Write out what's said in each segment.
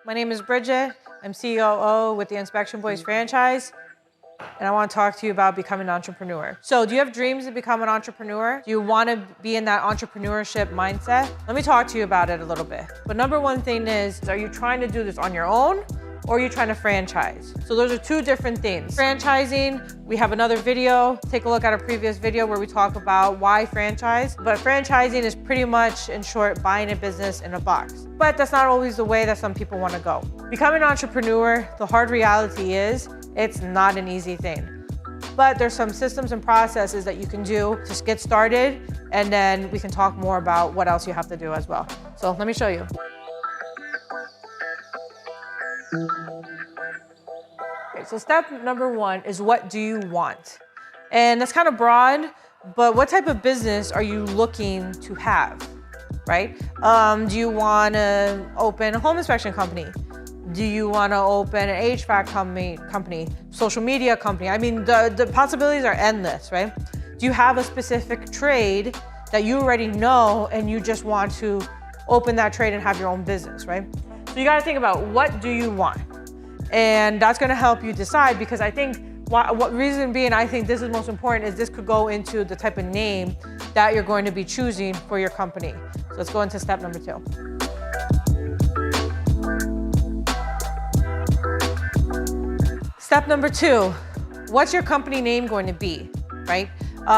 My name is Bridget. I'm COO with the Inspection Boys franchise, and I want to talk to you about becoming an entrepreneur. So, do you have dreams to become an entrepreneur? Do you want to be in that entrepreneurship mindset? Let me talk to you about it a little bit. But number one thing is, are you trying to do this on your own? Or are you trying to franchise? So those are two different things. Franchising, we have another video. Take a look at a previous video where we talk about why franchise. But franchising is pretty much, in short, buying a business in a box. But that's not always the way that some people want to go. Becoming an entrepreneur, the hard reality is, it's not an easy thing. But there's some systems and processes that you can do to just get started, and then we can talk more about what else you have to do as well. So let me show you. Okay, so step number one is, what do you want? And that's kind of broad, but what type of business are you looking to have, right? Do you want to open a home inspection company? Do you want to open an HVAC company, social media company? I mean, the possibilities are endless, right? Do you have a specific trade that you already know and you just want to open that trade and have your own business, right? So you got to think about, what do you want? And that's going to help you decide, because I think what reason being I think this is most important is this could go into the type of name that you're going to be choosing for your company. So let's go into step number two. Step number two, what's your company name going to be, right?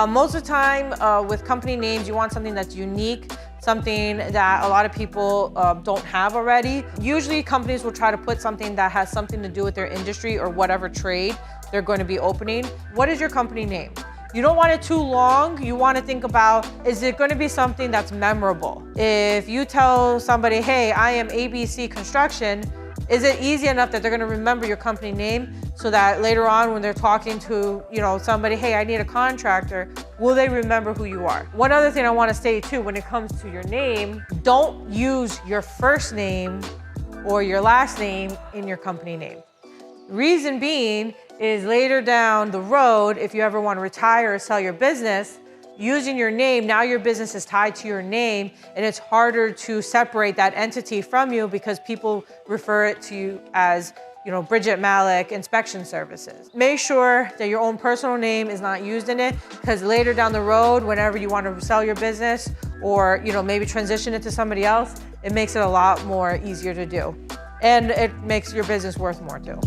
Most of the time with company names, you want something that's unique, something that a lot of people don't have already. Usually companies will try to put something that has something to do with their industry or whatever trade they're going to be opening. What is your company name? You don't want it too long. You want to think about, is it going to be something that's memorable? If you tell somebody, hey, I am ABC Construction, is it easy enough that they're going to remember your company name so that later on when they're talking to, somebody, hey, I need a contractor, will they remember who you are? One other thing I want to say too, when it comes to your name, don't use your first name or your last name in your company name. Reason being is, later down the road, if you ever want to retire or sell your business, using your name, now your business is tied to your name, and it's harder to separate that entity from you because people refer it to you as, Bridget Malik Inspection Services. Make sure that your own personal name is not used in it, because later down the road, whenever you want to sell your business or, maybe transition it to somebody else, it makes it a lot more easier to do. And it makes your business worth more too.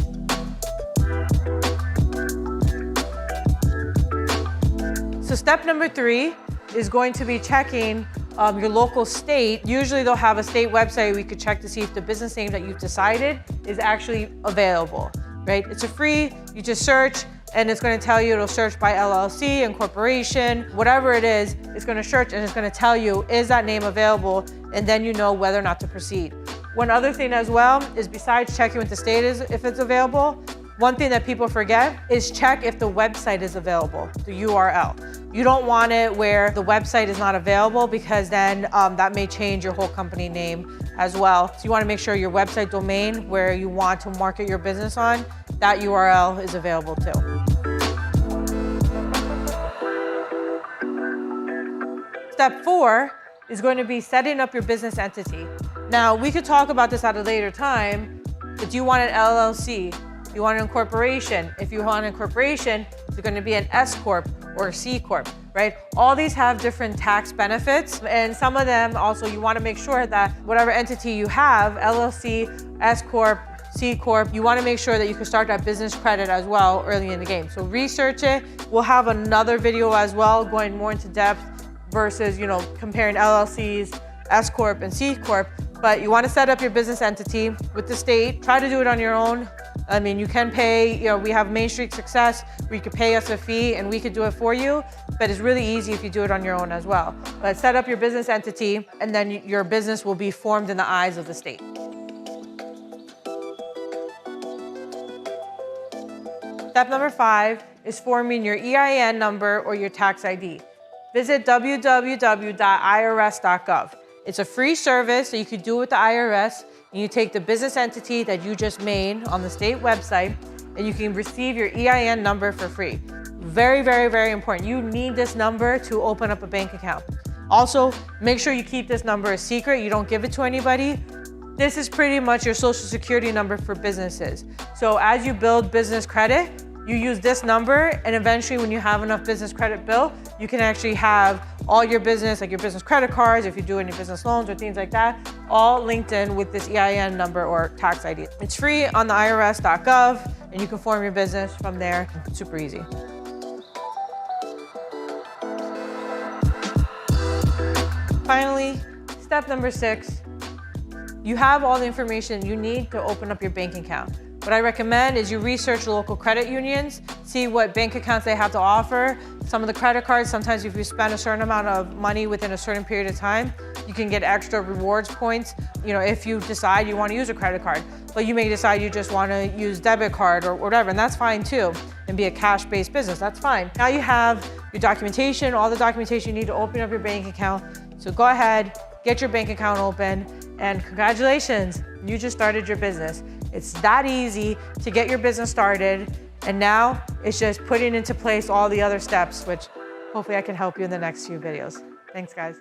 So step number three is going to be checking your local state. Usually they'll have a state website we could check to see if the business name that you've decided is actually available, right? It's a free, you just search and it's going to tell you, it'll search by LLC, incorporation, whatever it is, it's going to search and it's going to tell you, is that name available? And then you know whether or not to proceed. One other thing as well is, besides checking with the state if it's available, one thing that people forget is check if the website is available, the URL. You don't want it where the website is not available, because then that may change your whole company name as well. So you want to make sure your website domain where you want to market your business on, that URL is available too. Step four is going to be setting up your business entity. Now, we could talk about this at a later time, but do you want an LLC? You want an incorporation? If you want an incorporation, it's going to be an S Corp or a C Corp, right? All these have different tax benefits, and some of them also, you want to make sure that whatever entity you have, LLC, S Corp, C Corp, you want to make sure that you can start that business credit as well early in the game. So research it. We'll have another video as well going more into depth versus, comparing LLCs, S Corp, and C Corp. But you want to set up your business entity with the state. Try to do it on your own. I mean, you can pay, we have Main Street Success where you could pay us a fee and we could do it for you, but it's really easy if you do it on your own as well. But set up your business entity, and then your business will be formed in the eyes of the state. Step number 5 is forming your EIN number or your tax ID. Visit www.irs.gov. It's a free service that you could do with the IRS, and you take the business entity that you just made on the state website, and you can receive your EIN number for free. Very, very, very important. You need this number to open up a bank account. Also, make sure you keep this number a secret. You don't give it to anybody. This is pretty much your social security number for businesses. So as you build business credit, you use this number, and eventually when you have enough business credit built, you can actually have all your business, like your business credit cards, if you do any business loans or things like that, all linked in with this EIN number or tax ID. It's free on the irs.gov, and you can form your business from there. It's super easy. Finally, step number 6, you have all the information you need to open up your bank account. What I recommend is you research local credit unions, see what bank accounts they have to offer. Some of the credit cards, sometimes if you spend a certain amount of money within a certain period of time, you can get extra rewards points, if you decide you want to use a credit card. But you may decide you just want to use debit card or whatever, and that's fine too, and be a cash-based business, that's fine. Now you have your documentation, all the documentation you need to open up your bank account. So go ahead, get your bank account open, and congratulations, you just started your business. It's that easy to get your business started, and now it's just putting into place all the other steps, which hopefully I can help you in the next few videos. Thanks, guys.